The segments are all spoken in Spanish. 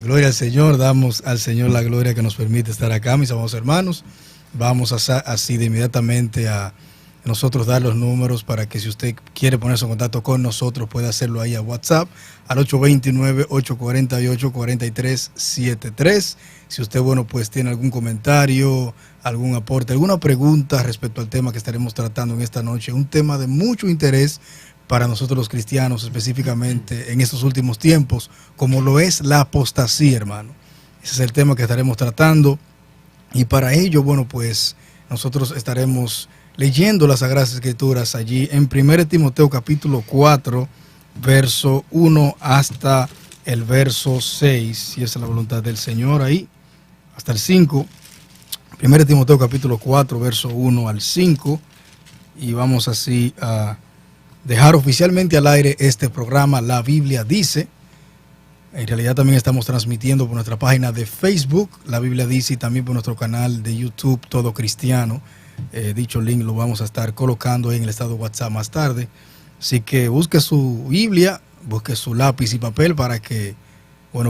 Gloria al Señor, damos al Señor la gloria que nos permite estar acá, mis amados hermanos. Vamos así de inmediatamente a nosotros dar los números para que si usted quiere ponerse en contacto con nosotros puede hacerlo ahí a WhatsApp al 829-848-4373. Si usted, pues tiene algún comentario, algún aporte, alguna pregunta respecto al tema que estaremos tratando en esta noche, un tema de mucho interés para nosotros los cristianos, específicamente en estos últimos tiempos, como lo es la apostasía, hermano. Ese es el tema que estaremos tratando. Y para ello, pues nosotros estaremos leyendo las Sagradas Escrituras allí en 1 Timoteo capítulo 4, verso 1 hasta el verso 6, si es la voluntad del Señor ahí, hasta el 5. 1 Timoteo capítulo 4, verso 1 al 5. Y vamos así a dejar oficialmente al aire este programa, La Biblia Dice. En realidad también estamos transmitiendo por nuestra página de Facebook, La Biblia Dice, y también por nuestro canal de YouTube, Todo Cristiano. Dicho link lo vamos a estar colocando ahí en el estado de WhatsApp más tarde. Así que busque su Biblia, busque su lápiz y papel para que,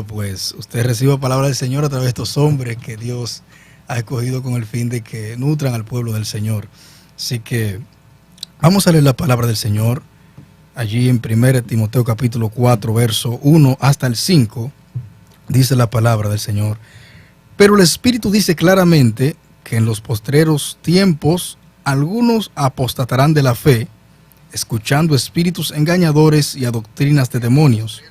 pues usted reciba palabra del Señor a través de estos hombres que Dios ha escogido con el fin de que nutran al pueblo del Señor. Así que vamos a leer la palabra del Señor allí en 1 Timoteo capítulo 4, verso 1 hasta el 5. Dice la palabra del Señor: pero el Espíritu dice claramente que en los postreros tiempos algunos apostatarán de la fe, escuchando espíritus engañadores y a doctrinas de demonios,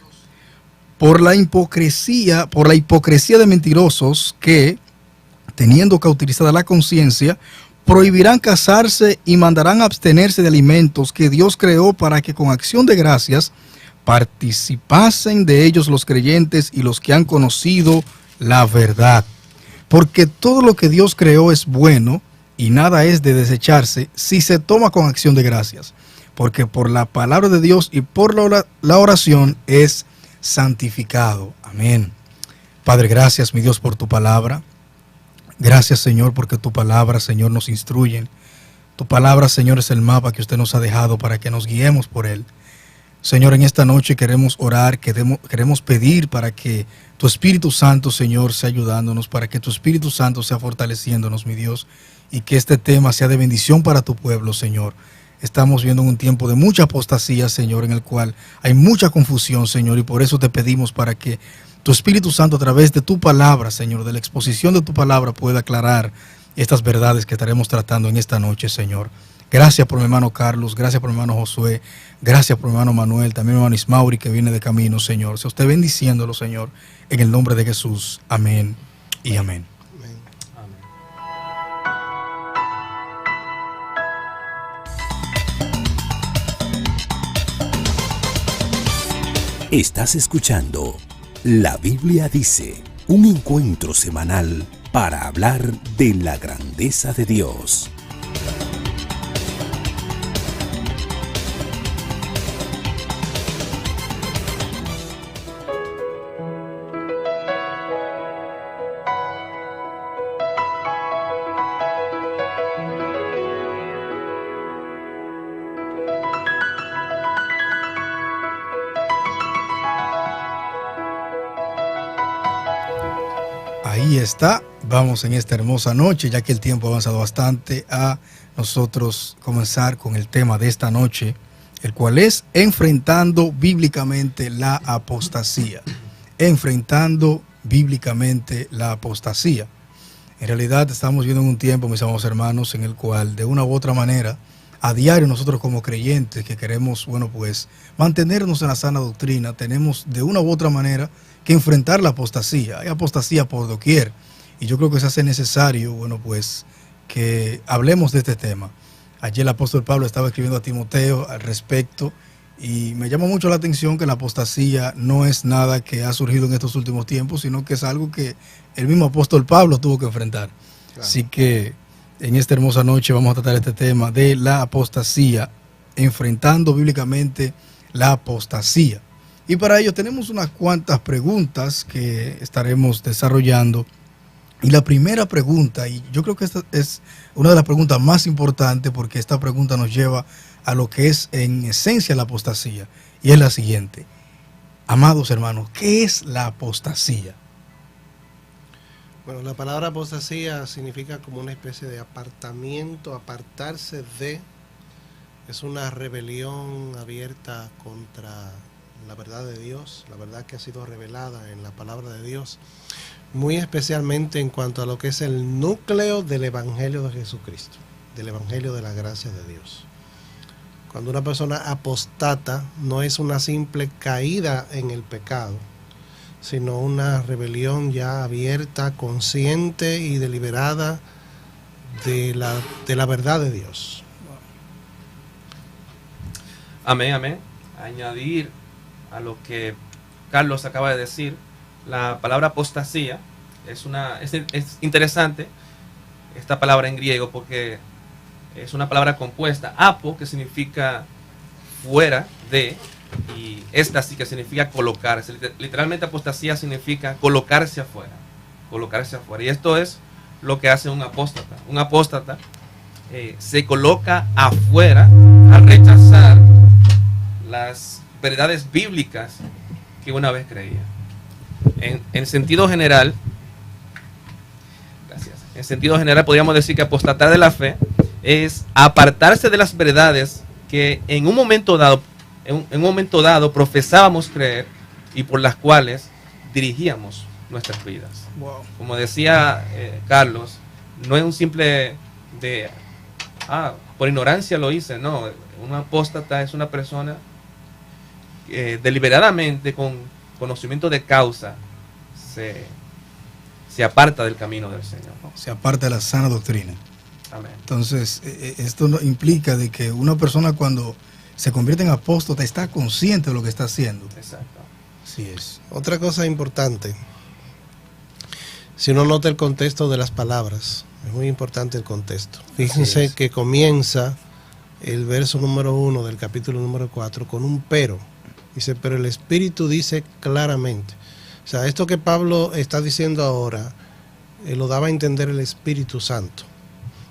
por la hipocresía de mentirosos que, teniendo cauterizada la conciencia, prohibirán casarse y mandarán abstenerse de alimentos que Dios creó para que con acción de gracias participasen de ellos los creyentes y los que han conocido la verdad. Porque todo lo que Dios creó es bueno y nada es de desecharse si se toma con acción de gracias. Porque por la palabra de Dios y por la oración es santificado. Amén. Padre, gracias, mi Dios, por tu palabra. Gracias, Señor, porque tu palabra, Señor, nos instruye. Tu palabra, Señor, es el mapa que usted nos ha dejado para que nos guiemos por él. Señor, en esta noche queremos orar, queremos pedir para que tu Espíritu Santo, Señor, sea ayudándonos, para que tu Espíritu Santo sea fortaleciéndonos, mi Dios, y que este tema sea de bendición para tu pueblo, Señor. Estamos viendo un tiempo de mucha apostasía, Señor, en el cual hay mucha confusión, Señor, y por eso te pedimos para que tu Espíritu Santo, a través de tu palabra, Señor, de la exposición de tu palabra, pueda aclarar estas verdades que estaremos tratando en esta noche, Señor. Gracias por mi hermano Carlos, gracias por mi hermano Josué, gracias por mi hermano Manuel, también mi hermano Ismauri que viene de camino, Señor. Sea usted bendiciéndolo, Señor, en el nombre de Jesús. Amén y amén. Estás escuchando La Biblia Dice, un encuentro semanal para hablar de la grandeza de Dios. Ahí está, vamos en esta hermosa noche, ya que el tiempo ha avanzado bastante, a nosotros comenzar con el tema de esta noche, el cual es enfrentando bíblicamente la apostasía. Enfrentando bíblicamente la apostasía. En realidad estamos viendo un tiempo, mis amados hermanos, en el cual de una u otra manera, a diario nosotros como creyentes que queremos, pues mantenernos en la sana doctrina, tenemos de una u otra manera que enfrentar la apostasía. Hay apostasía por doquier y yo creo que se hace necesario, pues que hablemos de este tema. Ayer el apóstol Pablo estaba escribiendo a Timoteo al respecto y me llama mucho la atención que la apostasía no es nada que ha surgido en estos últimos tiempos, sino que es algo que el mismo apóstol Pablo tuvo que enfrentar. Claro. Así que en esta hermosa noche vamos a tratar este tema de la apostasía, enfrentando bíblicamente la apostasía. Y para ello tenemos unas cuantas preguntas que estaremos desarrollando. Y la primera pregunta, y yo creo que esta es una de las preguntas más importantes porque esta pregunta nos lleva a lo que es en esencia la apostasía. Y es la siguiente. Amados hermanos, ¿qué es la apostasía? Bueno, la palabra apostasía significa como una especie de apartamiento, apartarse de, es una rebelión abierta contra la verdad de Dios, la verdad que ha sido revelada en la palabra de Dios, muy especialmente en cuanto a lo que es el núcleo del Evangelio de Jesucristo, del Evangelio de la gracia de Dios. Cuando una persona apostata, no es una simple caída en el pecado, sino una rebelión ya abierta, consciente y deliberada de la verdad de Dios. Amén, amén. Añadir a lo que Carlos acaba de decir, la palabra apostasía es interesante, esta palabra en griego, porque es una palabra compuesta, apo, que significa fuera de, y éstasis, que significa colocarse. Literalmente apostasía significa colocarse afuera, y esto es lo que hace un apóstata. Un apóstata se coloca afuera al rechazar las verdades bíblicas que una vez creía. En sentido general, podríamos decir que apostatar de la fe es apartarse de las verdades que en un momento dado profesábamos creer y por las cuales dirigíamos nuestras vidas. Wow. Como decía Carlos, no es un simple por ignorancia lo hice, no. Un apóstata es una persona deliberadamente, con conocimiento de causa, se aparta del camino del Señor. Se aparta de la sana doctrina. Amén. Entonces, esto implica de que una persona cuando se convierte en apóstata está consciente de lo que está haciendo. Exacto. Así es. Otra cosa importante, si uno nota el contexto de las palabras, es muy importante el contexto. Fíjense que comienza el verso número 1 del capítulo número 4 con un pero. Dice, pero el Espíritu dice claramente. O sea, esto que Pablo está diciendo ahora, lo daba a entender el Espíritu Santo,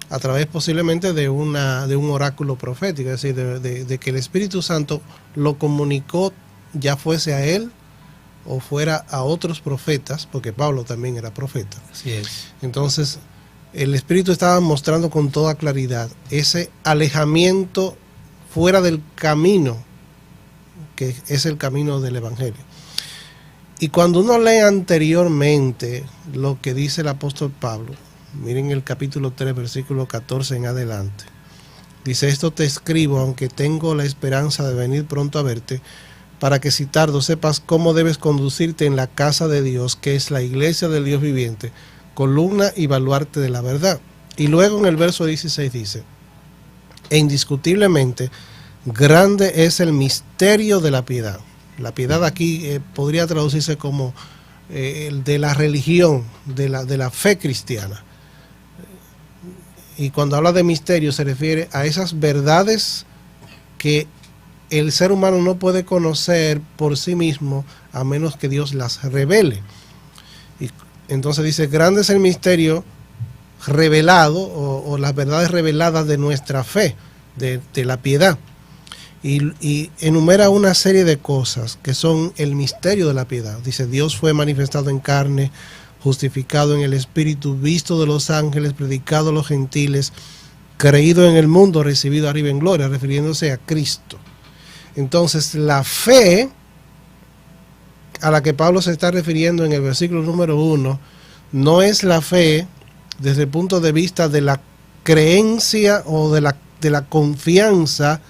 a través posiblemente de un oráculo profético, es decir, de que el Espíritu Santo lo comunicó, ya fuese a él o fuera a otros profetas, porque Pablo también era profeta. Así es. Entonces, el Espíritu estaba mostrando con toda claridad ese alejamiento fuera del camino, que es el camino del Evangelio. Y cuando uno lee anteriormente lo que dice el apóstol Pablo, miren el capítulo 3, versículo 14 en adelante, dice, esto te escribo, aunque tengo la esperanza de venir pronto a verte, para que si tardo sepas cómo debes conducirte en la casa de Dios, que es la iglesia del Dios viviente, columna y baluarte de la verdad. Y luego en el verso 16 dice, e indiscutiblemente grande es el misterio de la piedad. La piedad aquí podría traducirse como el de la religión, de la fe cristiana. Y cuando habla de misterio se refiere a esas verdades que el ser humano no puede conocer por sí mismo a menos que Dios las revele. Y entonces dice, grande es el misterio revelado o las verdades reveladas de nuestra fe, de la piedad. Y enumera una serie de cosas que son el misterio de la piedad. Dice, Dios fue manifestado en carne, justificado en el Espíritu, visto de los ángeles, predicado a los gentiles, creído en el mundo, recibido arriba en gloria, refiriéndose a Cristo. Entonces, la fe a la que Pablo se está refiriendo en el versículo número 1, no es la fe desde el punto de vista de la creencia o de la confianza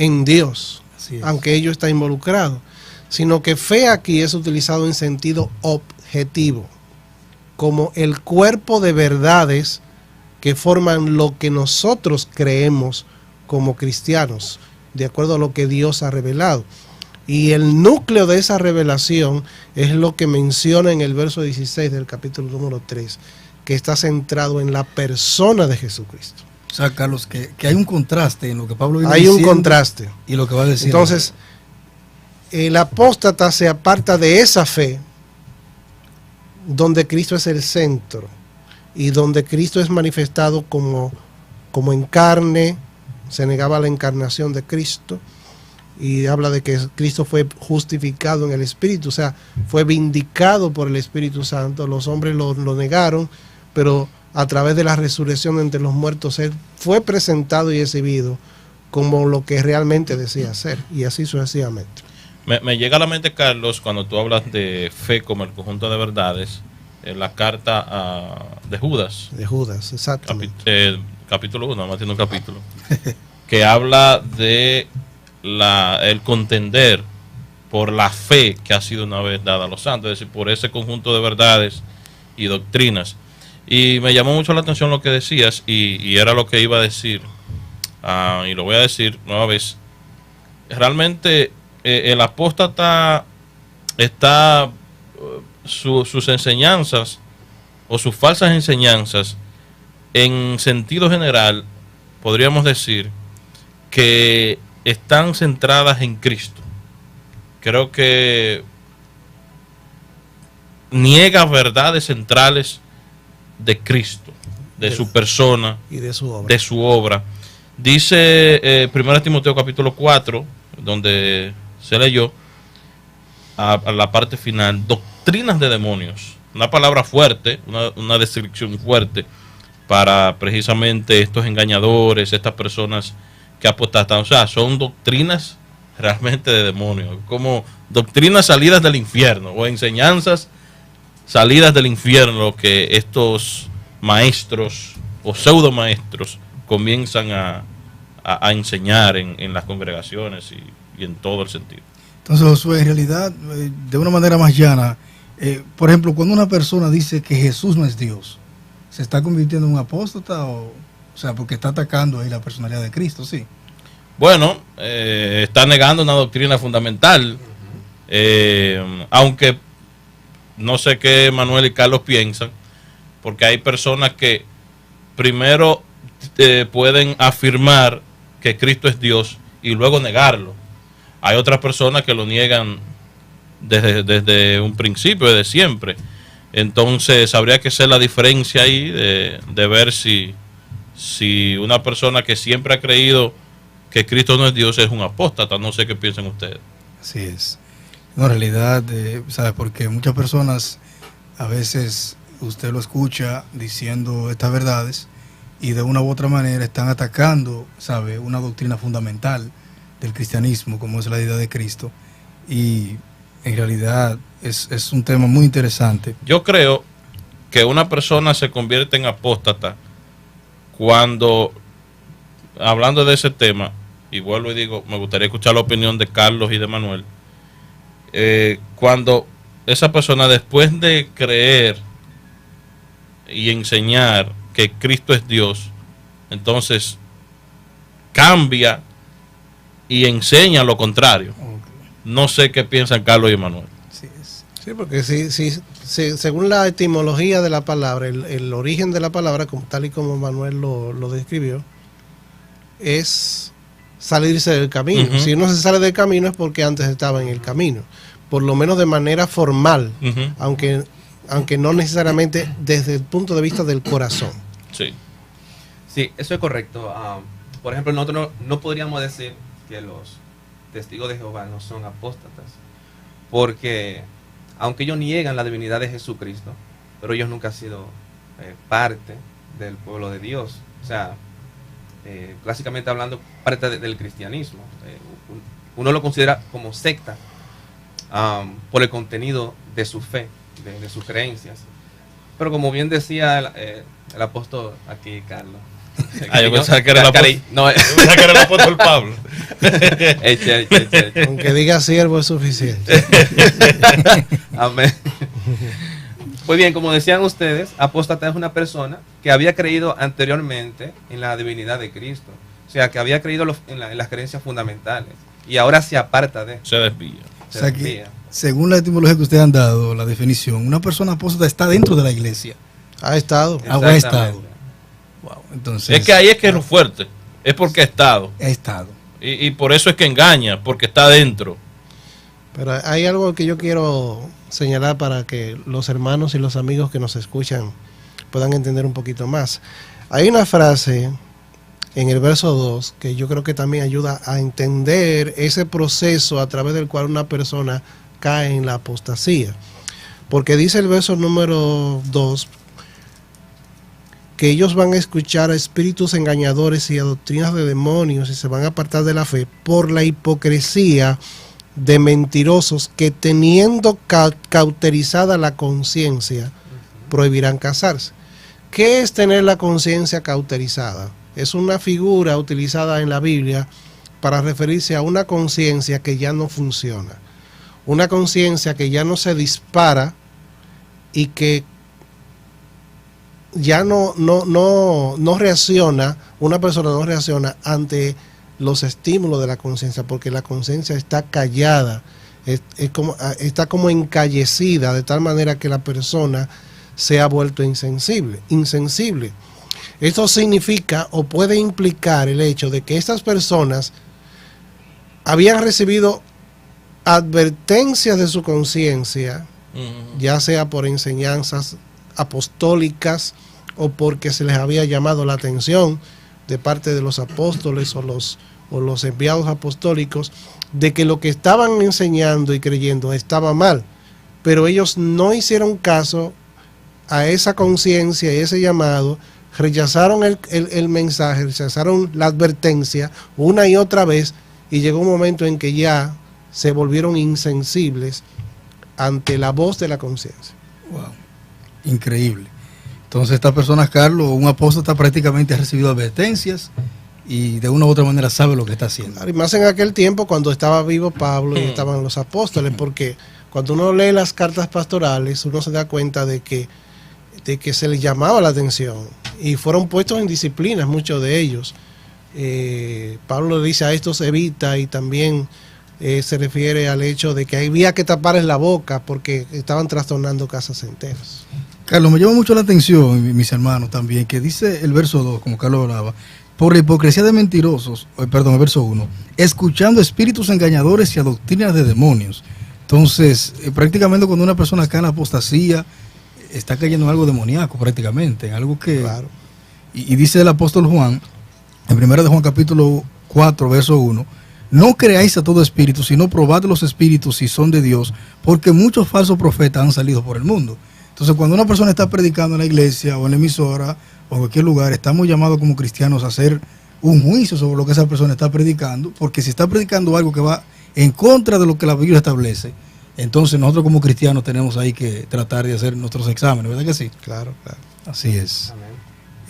en Dios, aunque ello está involucrado, sino que fe aquí es utilizado en sentido objetivo, como el cuerpo de verdades que forman lo que nosotros creemos como cristianos, de acuerdo a lo que Dios ha revelado. Y el núcleo de esa revelación es lo que menciona en el verso 16 del capítulo número 3, que está centrado en la persona de Jesucristo. O sea, Carlos, que hay un contraste en lo que Pablo viene hay diciendo. Un contraste. Y lo que va a decir. Entonces, el apóstata se aparta de esa fe donde Cristo es el centro y donde Cristo es manifestado como en carne, se negaba la encarnación de Cristo, y habla de que Cristo fue justificado en el Espíritu, o sea, fue vindicado por el Espíritu Santo. Los hombres lo negaron, pero a través de la resurrección entre los muertos, Él fue presentado y exhibido como lo que realmente decía ser, y así sucesivamente. Me llega a la mente, Carlos, cuando tú hablas de fe como el conjunto de verdades, en la carta de Judas. De Judas, exacto. Capítulo 1, más tiene un capítulo, que habla de el contender por la fe que ha sido una vez dada a los santos, es decir, por ese conjunto de verdades y doctrinas. Y me llamó mucho la atención lo que decías, y era lo que iba a decir, y lo voy a decir nueva vez. Realmente el apóstata está, sus enseñanzas o sus falsas enseñanzas, en sentido general, podríamos decir que están centradas en Cristo. Creo que niega verdades centrales de Cristo, de su persona y de su obra. De su obra. Dice 1 Timoteo capítulo 4, donde se leyó a la parte final, doctrinas de demonios. Una palabra fuerte, una descripción fuerte para precisamente estos engañadores, estas personas que apostatan. O sea, son doctrinas realmente de demonios, como doctrinas salidas del infierno o enseñanzas salidas del infierno que estos maestros o pseudo maestros comienzan a enseñar en las congregaciones y en todo el sentido. Entonces, Josué, en realidad, de una manera más llana, por ejemplo, cuando una persona dice que Jesús no es Dios, ¿se está convirtiendo en un apóstata? O sea, porque está atacando ahí la personalidad de Cristo, sí. Bueno, está negando una doctrina fundamental, aunque no sé qué Manuel y Carlos piensan, porque hay personas que primero pueden afirmar que Cristo es Dios y luego negarlo. Hay otras personas que lo niegan desde un principio, desde siempre. Entonces habría que hacer la diferencia ahí de ver si una persona que siempre ha creído que Cristo no es Dios es un apóstata. No sé qué piensan ustedes. Así es. No, en realidad, ¿sabe? Porque muchas personas, a veces usted lo escucha diciendo estas verdades y de una u otra manera están atacando, ¿sabe?, una doctrina fundamental del cristianismo, como es la deidad de Cristo. Y en realidad es un tema muy interesante. Yo creo que una persona se convierte en apóstata cuando, hablando de ese tema, y vuelvo y digo, me gustaría escuchar la opinión de Carlos y de Manuel, cuando esa persona, después de creer y enseñar que Cristo es Dios, entonces cambia y enseña lo contrario. Okay. No sé qué piensan Carlos y Manuel. Sí, porque según la etimología de la palabra, el origen de la palabra, tal y como Manuel lo describió, es salirse del camino. Uh-huh. Si uno se sale del camino es porque antes estaba en el camino, por lo menos de manera formal, uh-huh, aunque no necesariamente desde el punto de vista del corazón. Sí, eso es correcto. Por ejemplo, nosotros no podríamos decir que los testigos de Jehová no son apóstatas, porque aunque ellos niegan la divinidad de Jesucristo, pero ellos nunca han sido parte del pueblo de Dios. O sea, clásicamente hablando, parte del cristianismo. Uno lo considera como secta por el contenido de su fe, de sus creencias. Pero como bien decía el apóstol aquí, Carlos. Yo pensaba que era el apóstol Pablo. Aunque diga siervo es suficiente. Amén. Pues bien, como decían ustedes, apóstata es una que había creído anteriormente en la divinidad de Cristo. O sea, que había creído en las creencias fundamentales. Y ahora se aparta de. Se desvía. O sea que, según la etimología que ustedes han dado, la definición, una persona apóstata está dentro de la iglesia. Ha estado. Ha estado. Wow, entonces, es que ahí es que es lo fuerte. Es porque ha estado. Ha estado. Y por eso es que engaña, porque está dentro. Pero hay algo que yo quiero señalar para que los hermanos y los amigos que nos escuchan puedan entender un poquito más. Hay una frase en el verso 2, que yo creo que también ayuda a entender ese proceso a través del cual una persona cae en la apostasía. Porque dice el verso número 2, que ellos van a escuchar a espíritus engañadores y a doctrinas de demonios y se van a apartar de la fe por la hipocresía de mentirosos que, teniendo cauterizada la conciencia, prohibirán casarse. ¿Qué es tener la conciencia cauterizada? Es una figura utilizada en la Biblia para referirse a una conciencia que ya no funciona, una conciencia que ya no se dispara y que ya no reacciona, una persona no reacciona ante los estímulos de la conciencia, porque la conciencia está callada, está como encallecida, de tal manera que la persona se ha vuelto insensible. Esto significa o puede implicar el hecho de que estas personas habían recibido advertencias de su conciencia, ya sea por enseñanzas apostólicas o porque se les había llamado la atención de parte de los apóstoles o los enviados apostólicos, de que lo que estaban enseñando y creyendo estaba mal, pero ellos no hicieron caso a esa conciencia y ese llamado, rechazaron el mensaje, rechazaron la advertencia una y otra vez, y llegó un momento en que ya se volvieron insensibles ante la voz de la conciencia. Wow, increíble. Entonces estas personas, Carlos, un apóstol prácticamente ha recibido advertencias y de una u otra manera sabe lo que está haciendo. Y más en aquel tiempo cuando estaba vivo Pablo y estaban los apóstoles, porque cuando uno lee las cartas pastorales, uno se da cuenta de que se les llamaba la atención y fueron puestos en disciplinas muchos de ellos. Pablo le dice a estos evita, y también se refiere al hecho de que había que taparles la boca porque estaban trastornando casas enteras. Carlos, me llama mucho la atención, mis hermanos, también, que dice el verso 2, como Carlos hablaba, por la hipocresía de mentirosos, el verso 1, escuchando espíritus engañadores y a doctrinas de demonios. Entonces, prácticamente cuando una persona cae en la apostasía, está cayendo en algo demoníaco prácticamente, en algo que... Claro. Y dice el apóstol Juan, en 1 de Juan capítulo 4, verso 1, no creáis a todo espíritu, sino probad los espíritus si son de Dios, porque muchos falsos profetas han salido por el mundo. Entonces, cuando una persona está predicando en la iglesia o en la emisora o en cualquier lugar, estamos llamados como cristianos a hacer un juicio sobre lo que esa persona está predicando, porque si está predicando algo que va en contra de lo que la Biblia establece, entonces nosotros como cristianos tenemos ahí que tratar de hacer nuestros exámenes, ¿verdad que sí? Claro, claro. Así es. Amén.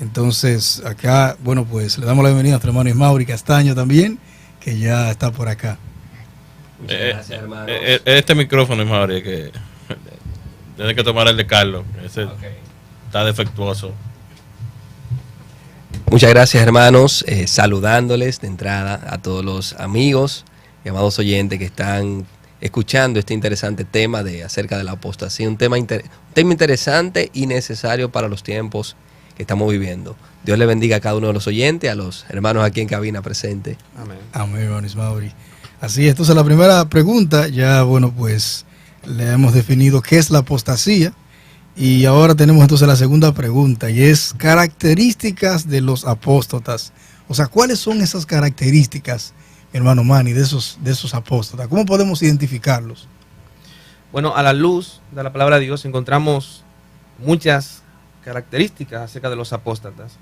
Entonces, acá, bueno, pues le damos la bienvenida a nuestro hermano Ismauri Castaño también, que ya está por acá. Muchas gracias, hermanos. Este micrófono es Mauri, que tiene que tomar el de Carlos, ese está defectuoso. Muchas gracias, hermanos, saludándoles de entrada a todos los amigos y amados oyentes que están escuchando este interesante tema acerca de la apostasía, un tema interesante y necesario para los tiempos que estamos viviendo. Dios le bendiga a cada uno de los oyentes, a los hermanos aquí en cabina presentes. Amén. Amén, hermano Ismauri. Así es, entonces la primera pregunta, ya bueno, pues le hemos definido qué es la apostasía, y ahora tenemos entonces la segunda pregunta, y es características de los apóstatas. O sea, ¿cuáles son esas características, mi hermano Manny, de esos apóstatas? ¿Cómo podemos identificarlos? Bueno, a la luz de la palabra de Dios encontramos muchas características acerca de los apóstatas.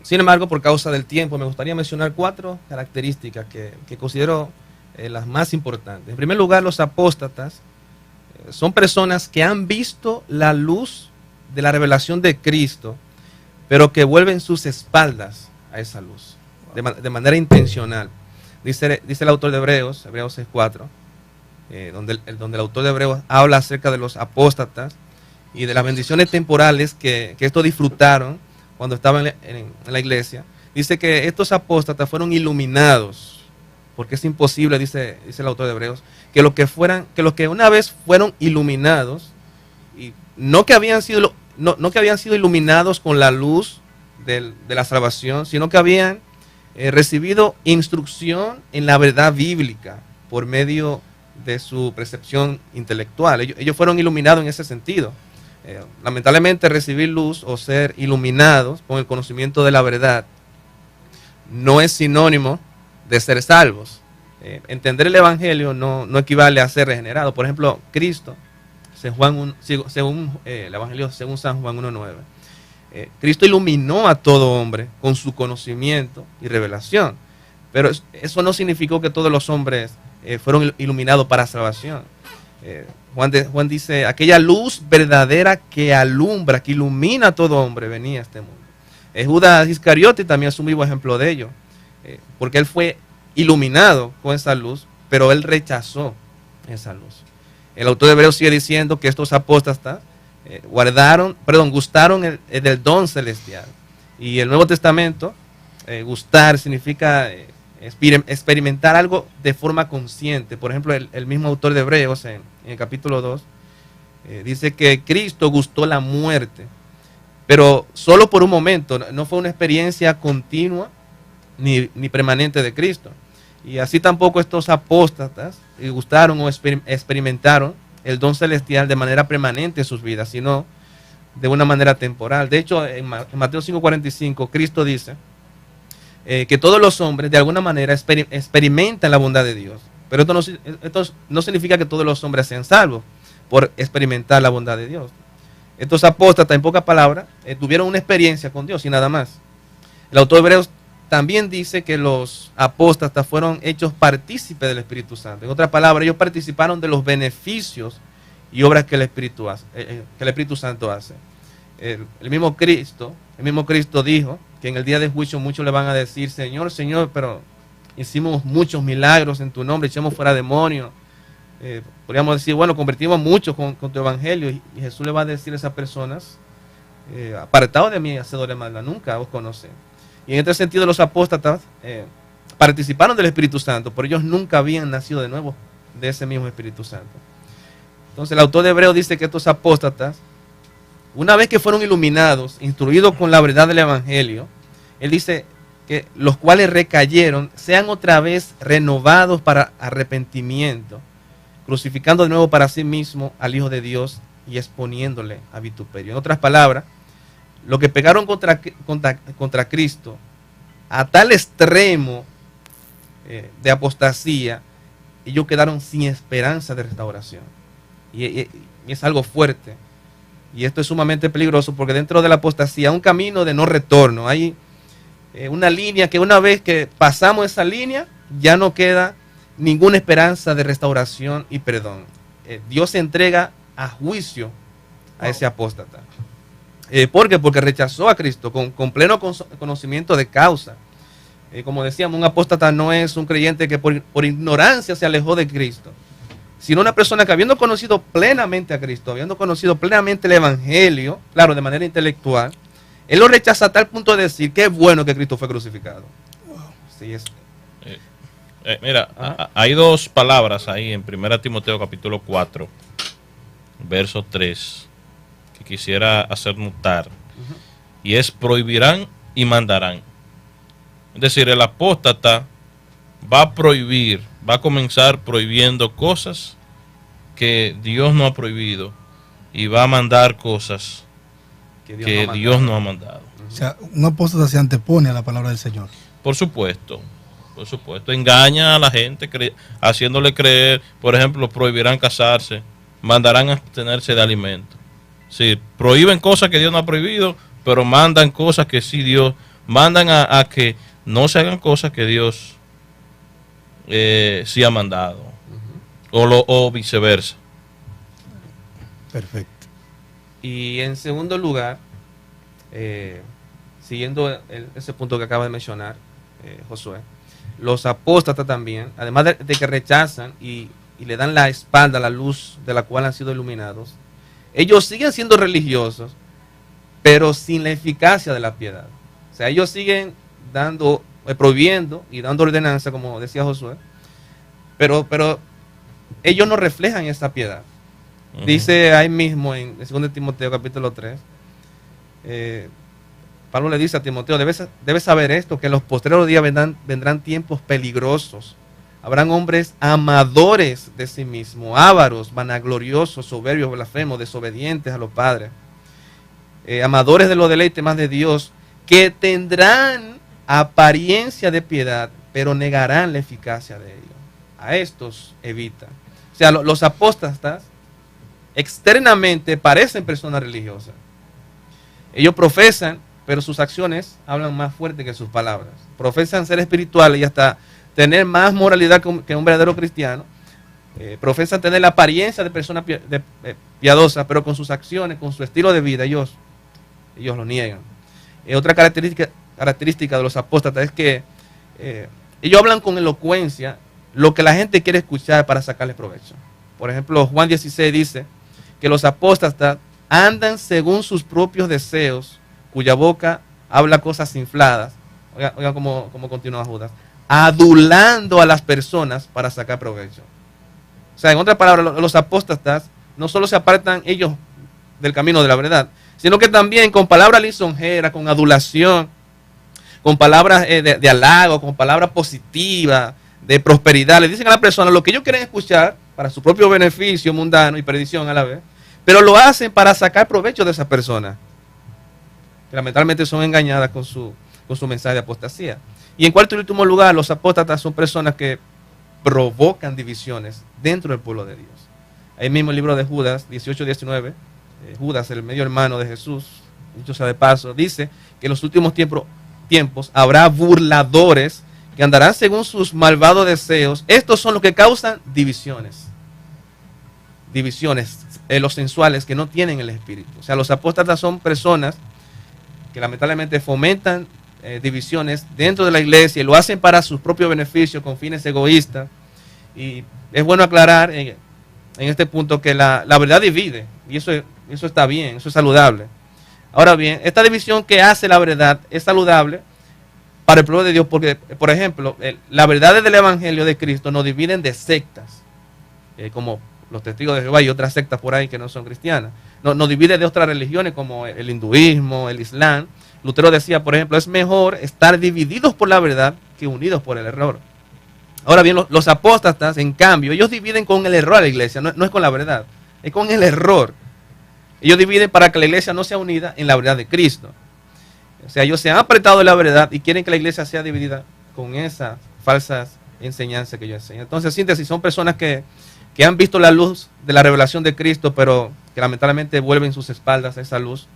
Sin embargo, por causa del tiempo, me gustaría mencionar 4 características que considero las más importantes. En primer lugar, los apóstatas son personas que han visto la luz de la revelación de Cristo, pero que vuelven sus espaldas a esa luz, de manera intencional. Dice el autor de Hebreos 6:4, donde el autor de Hebreos habla acerca de los apóstatas y de las bendiciones temporales que estos disfrutaron cuando estaban en la iglesia. Dice que estos apóstatas fueron iluminados, porque es imposible, dice el autor de Hebreos, que los que una vez fueron iluminados, y no que habían sido iluminados con la luz de la salvación, sino que habían recibido instrucción en la verdad bíblica por medio de su percepción intelectual. Ellos fueron iluminados en ese sentido. Lamentablemente, recibir luz o ser iluminados con el conocimiento de la verdad no es sinónimo de ser salvos. Entender el Evangelio no equivale a ser regenerado. Por ejemplo, Cristo, según el Evangelio según San Juan 1.9, Cristo iluminó a todo hombre con su conocimiento y revelación. Pero eso no significó que todos los hombres fueron iluminados para salvación. Juan dice, aquella luz verdadera que alumbra, que ilumina a todo hombre, venía a este mundo. Judas Iscariote también es un vivo ejemplo de ello, porque él fue iluminado con esa luz, pero él rechazó esa luz. El autor de Hebreos sigue diciendo que estos apóstatas gustaron del don celestial. Y el Nuevo Testamento, gustar significa experimentar algo de forma consciente. Por ejemplo, el mismo autor de Hebreos en el capítulo 2 dice que Cristo gustó la muerte, pero solo por un momento, no fue una experiencia continua ni permanente de Cristo. Y así tampoco estos apóstatas gustaron o experimentaron el don celestial de manera permanente en sus vidas, sino de una manera temporal. De hecho, en Mateo 5:45, Cristo dice que todos los hombres de alguna manera experimentan la bondad de Dios. Pero esto no significa que todos los hombres sean salvos por experimentar la bondad de Dios. Estos apóstatas, en pocas palabras, tuvieron una experiencia con Dios y nada más. El autor de Hebreos también dice que los apóstatas fueron hechos partícipes del Espíritu Santo. En otras palabras, ellos participaron de los beneficios y obras que el Espíritu Santo hace. El mismo Cristo dijo que en el día de juicio muchos le van a decir, Señor, Señor, pero hicimos muchos milagros en tu nombre, echamos fuera demonios. Podríamos decir, bueno, convertimos muchos con tu evangelio. Y Jesús le va a decir a esas personas, apartados de mí, hacedores de maldad, nunca os conocí. Y en este sentido los apóstatas participaron del Espíritu Santo, pero ellos nunca habían nacido de nuevo de ese mismo Espíritu Santo. Entonces el autor de Hebreos dice que estos apóstatas, una vez que fueron iluminados, instruidos con la verdad del Evangelio, él dice que los cuales recayeron, sean otra vez renovados para arrepentimiento, crucificando de nuevo para sí mismo al Hijo de Dios y exponiéndole a vituperio. En otras palabras, lo que pegaron contra Cristo a tal extremo de apostasía, ellos quedaron sin esperanza de restauración. Y es algo fuerte. Y esto es sumamente peligroso porque dentro de la apostasía, un camino de no retorno. Hay una línea que una vez que pasamos esa línea, ya no queda ninguna esperanza de restauración y perdón. Dios se entrega a juicio a ese apóstata. ¿Por qué? Porque rechazó a Cristo con pleno conocimiento de causa. Como decíamos, un apóstata no es un creyente que por ignorancia se alejó de Cristo, sino una persona que habiendo conocido plenamente a Cristo, habiendo conocido plenamente el Evangelio, claro, de manera intelectual, él lo rechaza a tal punto de decir que es bueno que Cristo fue crucificado. Sí, es. Mira, hay dos palabras ahí en 1 Timoteo capítulo 4, verso 3, que quisiera hacer notar. Y es prohibirán y mandarán. Es decir, el apóstata va a prohibir, va a comenzar prohibiendo cosas que Dios no ha prohibido y va a mandar cosas que Dios no ha mandado. O sea, un apóstata se antepone a la palabra del Señor. Por supuesto, engaña a la gente haciéndole creer, por ejemplo, prohibirán casarse, mandarán a abstenerse de alimentos. Sí, prohíben cosas que Dios no ha prohibido, pero mandan cosas que sí Dios, mandan a que no se hagan cosas que Dios sí ha mandado, o viceversa. Perfecto. Y en segundo lugar, siguiendo ese punto que acaba de mencionar Josué, los apóstatas también, además de que rechazan y le dan la espalda a la luz de la cual han sido iluminados, ellos siguen siendo religiosos, pero sin la eficacia de la piedad. O sea, ellos siguen prohibiendo y dando ordenanza, como decía Josué, pero ellos no reflejan esa piedad. Dice ahí mismo en 2 Timoteo capítulo 3, Pablo le dice a Timoteo, debes saber esto, que en los postreros días vendrán tiempos peligrosos. Habrán hombres amadores de sí mismos, ávaros, vanagloriosos, soberbios, blasfemos, desobedientes a los padres, amadores de los deleites más de Dios, que tendrán apariencia de piedad, pero negarán la eficacia de ello. A estos evita. O sea, los apóstatas externamente parecen personas religiosas. Ellos profesan, pero sus acciones hablan más fuerte que sus palabras. Profesan ser espirituales y hasta tener más moralidad que un verdadero cristiano. Profesan tener la apariencia de personas piadosas, pero con sus acciones, con su estilo de vida, ellos lo niegan. Otra característica de los apóstatas es que ellos hablan con elocuencia lo que la gente quiere escuchar para sacarle provecho. Por ejemplo, Juan 16 dice que los apóstatas andan según sus propios deseos, cuya boca habla cosas infladas. Oiga cómo continúa Judas. Adulando a las personas para sacar provecho. O sea, en otras palabras, los apóstatas no solo se apartan ellos del camino de la verdad, sino que también con palabras lisonjeras, con adulación, con palabras de halago, con palabras positivas, de prosperidad, le dicen a la persona lo que ellos quieren escuchar para su propio beneficio mundano y perdición a la vez, pero lo hacen para sacar provecho de esa persona, que lamentablemente son engañadas con su mensaje de apostasía. Y en cuarto y último lugar, los apóstatas son personas que provocan divisiones dentro del pueblo de Dios. Ahí mismo el libro de Judas 18-19, Judas, el medio hermano de Jesús, dicho sea de paso, dice que en los últimos tiempos habrá burladores que andarán según sus malvados deseos. Estos son los que causan divisiones. Los sensuales que no tienen el espíritu. O sea, los apóstatas son personas que lamentablemente fomentan divisiones dentro de la iglesia y lo hacen para sus propios beneficios con fines egoístas. Y es bueno aclarar en este punto que la verdad divide, y eso está bien, eso es saludable. Ahora bien, esta división que hace la verdad es saludable para el pueblo de Dios porque, por ejemplo, la verdad del evangelio de Cristo nos dividen de sectas, como los testigos de Jehová y otras sectas por ahí que no son cristianas. Nos divide de otras religiones como el hinduismo, el islam. Lutero decía, por ejemplo, es mejor estar divididos por la verdad que unidos por el error. Ahora bien, los apóstatas, en cambio, ellos dividen con el error a la iglesia, no es con la verdad, es con el error. Ellos dividen para que la iglesia no sea unida en la verdad de Cristo. O sea, ellos se han apretado de la verdad y quieren que la iglesia sea dividida con esas falsas enseñanzas que ellos enseñan. Entonces, síntesis, son personas que han visto la luz de la revelación de Cristo, pero que lamentablemente vuelven sus espaldas a esa luz.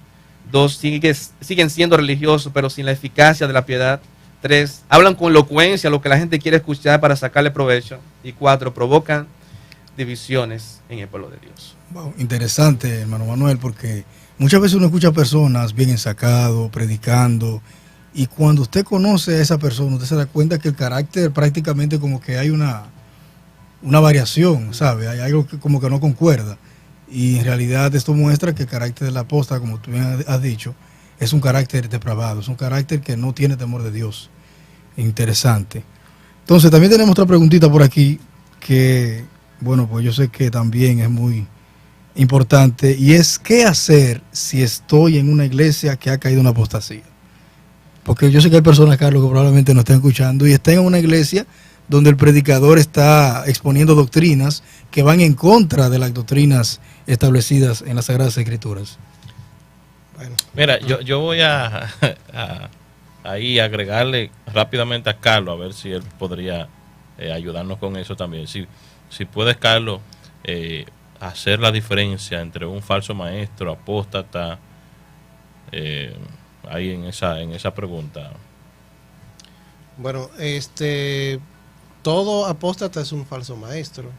2, siguen siendo religiosos, pero sin la eficacia de la piedad. 3, hablan con elocuencia lo que la gente quiere escuchar para sacarle provecho. Y 4, provocan divisiones en el pueblo de Dios. Wow, interesante, hermano Manuel, porque muchas veces uno escucha personas bien ensacados, predicando, y cuando usted conoce a esa persona, usted se da cuenta que el carácter prácticamente como que hay una variación, ¿sabe? Hay algo que como que no concuerda. Y en realidad esto muestra que el carácter del apóstol, como tú bien has dicho, es un carácter depravado, es un carácter que no tiene temor de Dios. Interesante. Entonces también tenemos otra preguntita por aquí que, bueno, pues yo sé que también es muy importante, y es ¿qué hacer si estoy en una iglesia que ha caído en apostasía? Porque yo sé que hay personas, Carlos, que probablemente nos estén escuchando y estén en una iglesia donde el predicador está exponiendo doctrinas que van en contra de las doctrinas establecidas en las Sagradas Escrituras. Bueno. Mira, yo voy a ahí agregarle rápidamente a Carlos, a ver si él podría ayudarnos con eso también. Si puedes, Carlos, hacer la diferencia entre un falso maestro, apóstata, ahí en esa pregunta. Bueno, todo apóstata es un falso maestro,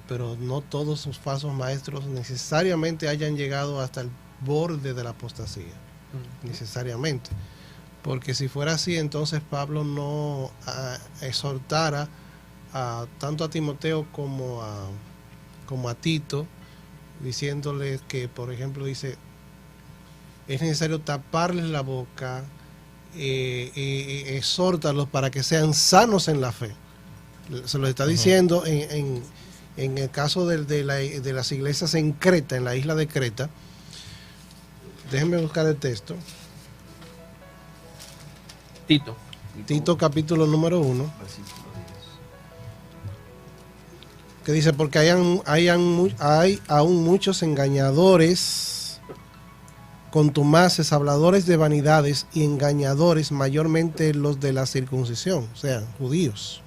pero no todos sus falsos maestros necesariamente hayan llegado hasta el borde de la apostasía, necesariamente, porque si fuera así, entonces Pablo no exhortara tanto a Timoteo como a Tito, diciéndole que, por ejemplo, dice, es necesario taparles la boca, exhórtalos para que sean sanos en la fe. Se lo está diciendo en el caso de las iglesias en Creta, en la isla de Creta. Déjenme buscar el texto. Tito capítulo número 1, que dice, porque hay aún muchos engañadores contumaces, habladores de vanidades y engañadores, mayormente los de la circuncisión, o sea, judíos,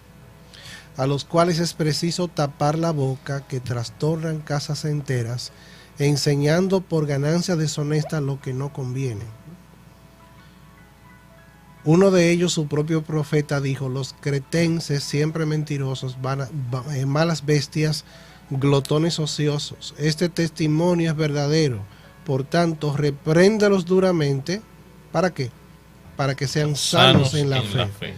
a los cuales es preciso tapar la boca, que trastornan casas enteras, enseñando por ganancia deshonesta lo que no conviene. Uno de ellos, su propio profeta, dijo: los cretenses, siempre mentirosos, malas bestias, glotones ociosos. Este testimonio es verdadero. Por tanto, repréndalos duramente. ¿Para qué? Para que sean sanos en la fe,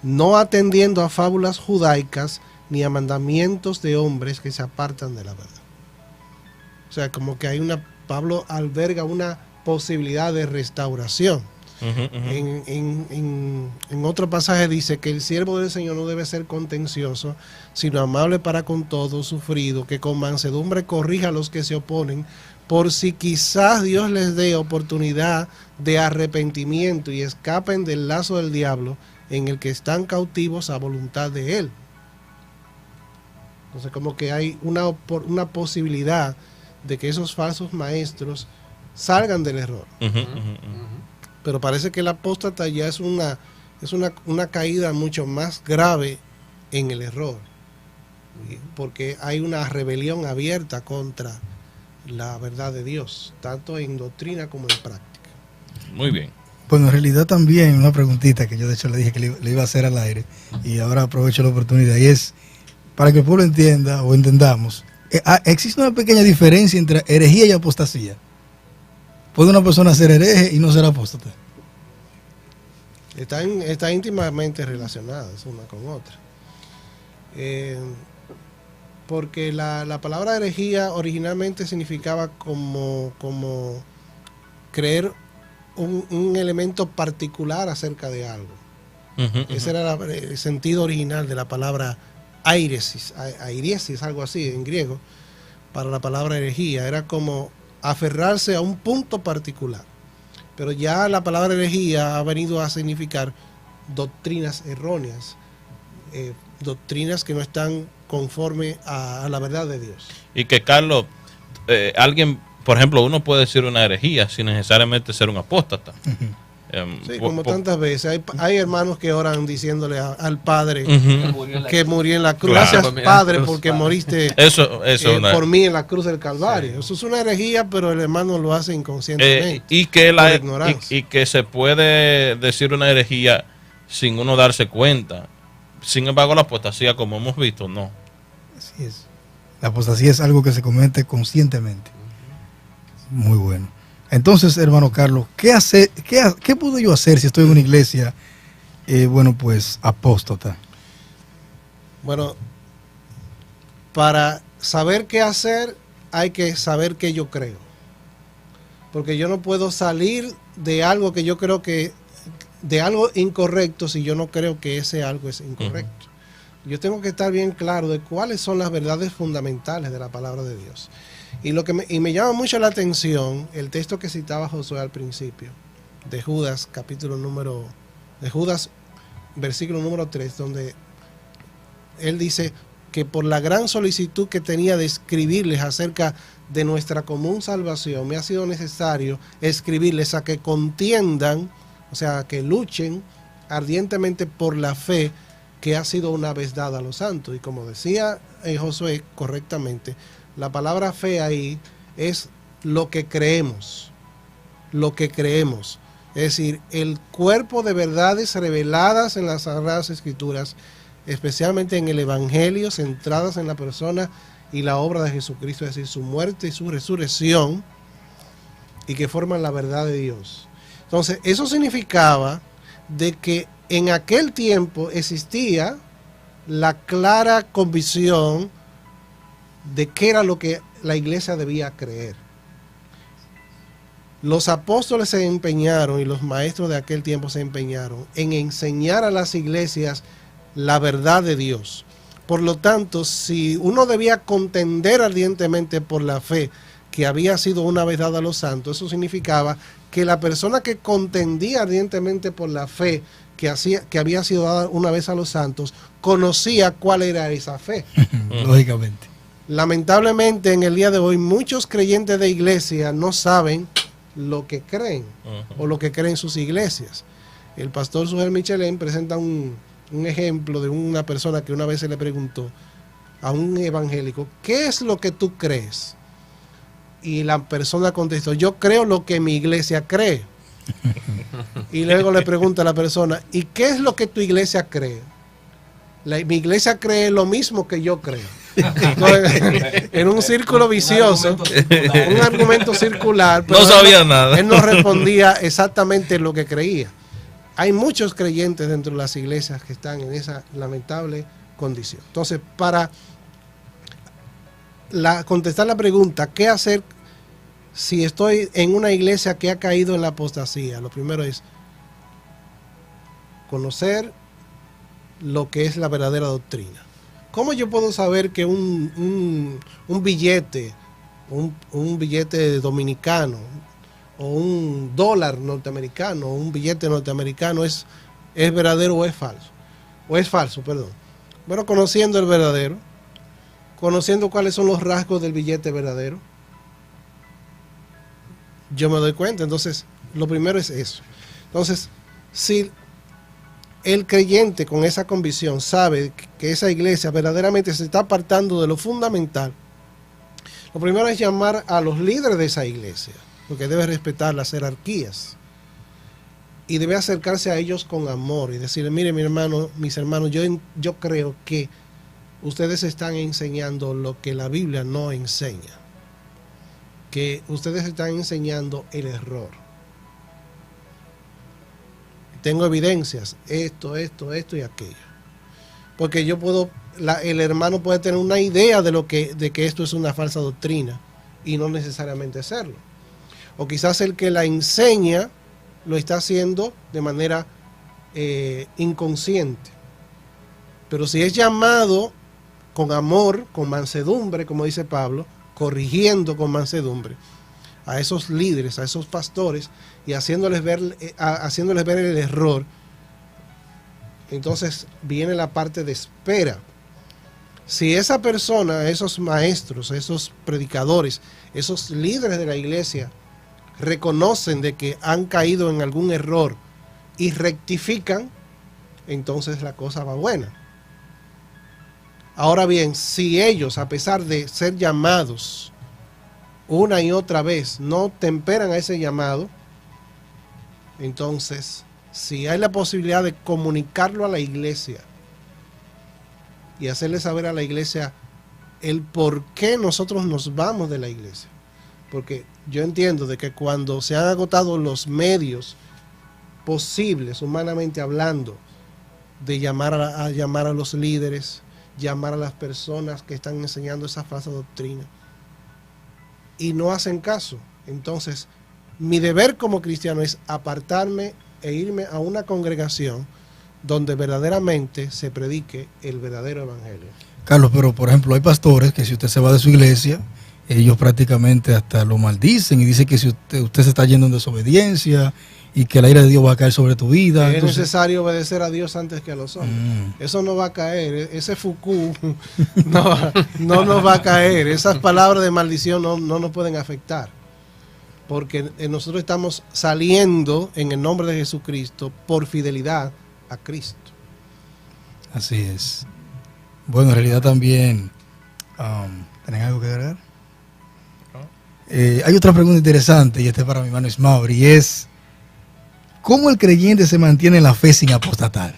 no atendiendo a fábulas judaicas ni a mandamientos de hombres que se apartan de la verdad. O sea, como que Pablo alberga una posibilidad de restauración. En otro pasaje dice que el siervo del Señor no debe ser contencioso, sino amable para con todos, sufrido, que con mansedumbre corrija a los que se oponen, por si quizás Dios les dé oportunidad de arrepentimiento y escapen del lazo del diablo en el que están cautivos a voluntad de él. Entonces, como que hay una posibilidad de que esos falsos maestros salgan del error. Pero parece que el apóstata ya es una caída mucho más grave en el error, porque hay una rebelión abierta contra la verdad de Dios, tanto en doctrina como en práctica. Muy bien. Bueno, en realidad también una preguntita que yo de hecho le dije que le iba a hacer al aire, y ahora aprovecho la oportunidad, y es para que el pueblo entienda o entendamos, existe una pequeña diferencia entre herejía y apostasía. ¿Puede una persona ser hereje y no ser apóstata? Está íntimamente relacionadas una con otra. Porque la palabra herejía originalmente significaba como creer un elemento particular acerca de algo. Ese era el sentido original de la palabra airesis, algo así en griego, para la palabra herejía. Era como aferrarse a un punto particular. Pero ya la palabra herejía ha venido a significar doctrinas erróneas, doctrinas que no están conforme a la verdad de Dios. Y que, Carlos, alguien, por ejemplo, uno puede decir una herejía sin necesariamente ser un apóstata. Sí, como tantas veces. Hay hermanos que oran diciéndole al Padre que murió en la cruz. Claro. Gracias, Padre, porque moriste Eso por mí en la cruz del Calvario. Sí. Eso es una herejía, pero el hermano lo hace inconscientemente. Y que se puede decir una herejía sin uno darse cuenta. Sin embargo, la apostasía, como hemos visto, no. Así es. La apostasía es algo que se comete conscientemente. Muy bueno. Entonces, hermano Carlos, ¿qué puedo yo hacer si estoy en una iglesia, pues, apóstata? Bueno, para saber qué hacer, hay que saber qué yo creo. Porque yo no puedo salir de algo que yo creo de algo incorrecto si yo no creo que ese algo es incorrecto. Yo tengo que estar bien claro de cuáles son las verdades fundamentales de la palabra de Dios. Y me llama mucho la atención el texto que citaba Josué al principio, de Judas, versículo número 3, donde él dice que por la gran solicitud que tenía de escribirles acerca de nuestra común salvación, me ha sido necesario escribirles a que contiendan, o sea, que luchen ardientemente por la fe que ha sido una vez dada a los santos. Y como decía Josué correctamente, la palabra fe ahí es lo que creemos. Lo que creemos. Es decir, el cuerpo de verdades reveladas en las Sagradas Escrituras, especialmente en el Evangelio, centradas en la persona y la obra de Jesucristo, es decir, su muerte y su resurrección, y que forman la verdad de Dios. Entonces, eso significaba de que en aquel tiempo existía la clara convicción de qué era lo que la iglesia debía creer. Los apóstoles se empeñaron y los maestros de aquel tiempo se empeñaron en enseñar a las iglesias la verdad de Dios. Por lo tanto, si uno debía contender ardientemente por la fe que había sido una vez dada a los santos, eso significaba que la persona que contendía ardientemente por la fe que había sido dada una vez a los santos, conocía cuál era esa fe. Lógicamente. Lamentablemente, en el día de hoy, muchos creyentes de iglesia no saben lo que creen Ujú. o lo que creen sus iglesias. El pastor Sujel Michelén presenta un ejemplo de una persona que una vez se le preguntó a un evangélico, ¿qué es lo que tú crees? Y la persona contestó, yo creo lo que mi iglesia cree. Y luego le pregunta a la persona, ¿y qué es lo que tu iglesia cree? Mi iglesia cree lo mismo que yo creo. Entonces, en un círculo vicioso, un argumento circular, pero No sabía nada. él no respondía exactamente lo que creía. Hay muchos creyentes dentro de las iglesias que están en esa lamentable condición. Entonces, para contestar la pregunta, ¿qué hacer si estoy en una iglesia que ha caído en la apostasía? Lo primero es conocer lo que es la verdadera doctrina. ¿Cómo yo puedo saber que un billete, un billete dominicano, o un dólar norteamericano, o un billete norteamericano es verdadero o es falso? O es falso, perdón. Bueno, conociendo el verdadero, conociendo cuáles son los rasgos del billete verdadero, yo me doy cuenta. Entonces, lo primero es eso. Entonces, si el creyente con esa convicción sabe que esa iglesia verdaderamente se está apartando de lo fundamental, lo primero es llamar a los líderes de esa iglesia, porque debe respetar las jerarquías y debe acercarse a ellos con amor y decirle, mire, mis hermanos, yo creo que ustedes están enseñando lo que la Biblia no enseña, que ustedes están enseñando el error. Tengo evidencias, esto y aquello. Porque yo puedo, el hermano puede tener una idea de que esto es una falsa doctrina y no necesariamente serlo. O quizás el que la enseña lo está haciendo de manera inconsciente. Pero si es llamado con amor, con mansedumbre, como dice Pablo, corrigiendo con mansedumbre a esos líderes, a esos pastores, y haciéndoles ver el error, entonces viene la parte de espera. Si esa persona, esos maestros, esos predicadores, esos líderes de la iglesia reconocen de que han caído en algún error y rectifican, entonces la cosa va buena. Ahora bien, si ellos, a pesar de ser llamados una y otra vez, no temperan a ese llamado, entonces, si hay la posibilidad de comunicarlo a la iglesia y hacerle saber a la iglesia el por qué nosotros nos vamos de la iglesia, porque yo entiendo de que cuando se han agotado los medios posibles, humanamente hablando, de llamar a los líderes, llamar a las personas que están enseñando esa falsa doctrina, y no hacen caso, entonces mi deber como cristiano es apartarme e irme a una congregación donde verdaderamente se predique el verdadero evangelio. Carlos, pero por ejemplo hay pastores que si usted se va de su iglesia, ellos prácticamente hasta lo maldicen y dicen que si usted se está yendo en desobediencia y que la ira de Dios va a caer sobre tu vida. Es Entonces, necesario obedecer a Dios antes que a los hombres. Eso no va a caer. Ese Foucault no nos va a caer. Esas palabras de maldición no nos pueden afectar. Porque nosotros estamos saliendo en el nombre de Jesucristo por fidelidad a Cristo. así es. Bueno, en realidad también, ¿tienen algo que agregar? Hay otra pregunta interesante, y esta es para mi hermano Ismauri, y es, ¿cómo el creyente se mantiene en la fe sin apostatar?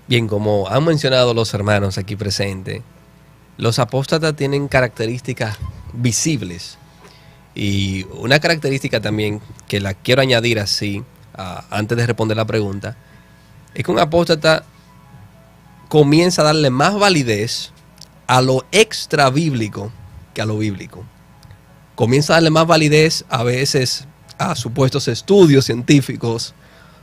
Bien, como han mencionado los hermanos aquí presentes, los apóstatas tienen características visibles. Y una característica también que la quiero añadir así, antes de responder la pregunta, es que un apóstata comienza a darle más validez a lo extra bíblico que a lo bíblico. Comienza a darle más validez a veces a supuestos estudios científicos,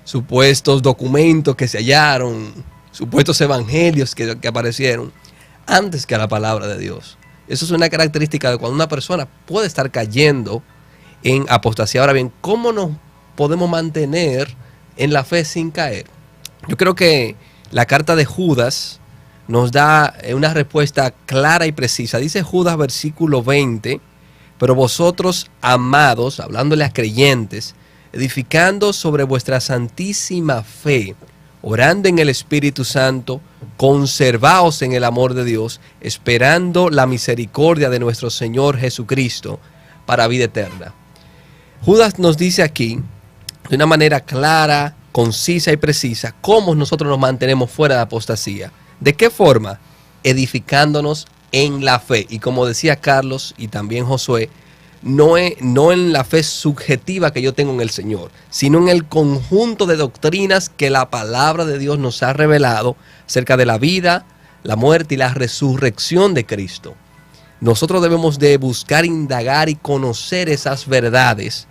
supuestos documentos que se hallaron, supuestos evangelios que aparecieron, antes que a la palabra de Dios. Eso es una característica de cuando una persona puede estar cayendo en apostasía. Ahora bien, ¿cómo nos podemos mantener en la fe sin caer? Yo creo que la carta de Judas nos da una respuesta clara y precisa. Dice Judas, versículo 20, Pero vosotros, amados, hablándole a creyentes, edificando sobre vuestra santísima fe, orando en el Espíritu Santo, conservaos en el amor de Dios, esperando la misericordia de nuestro Señor Jesucristo para vida eterna. Judas nos dice aquí, de una manera clara, concisa y precisa, cómo nosotros nos mantenemos fuera de apostasía. ¿De qué forma? Edificándonos en la fe. Y como decía Carlos y también Josué, no en la fe subjetiva que yo tengo en el Señor, sino en el conjunto de doctrinas que la palabra de Dios nos ha revelado acerca de la vida, la muerte y la resurrección de Cristo. Nosotros debemos de buscar, indagar y conocer esas verdades.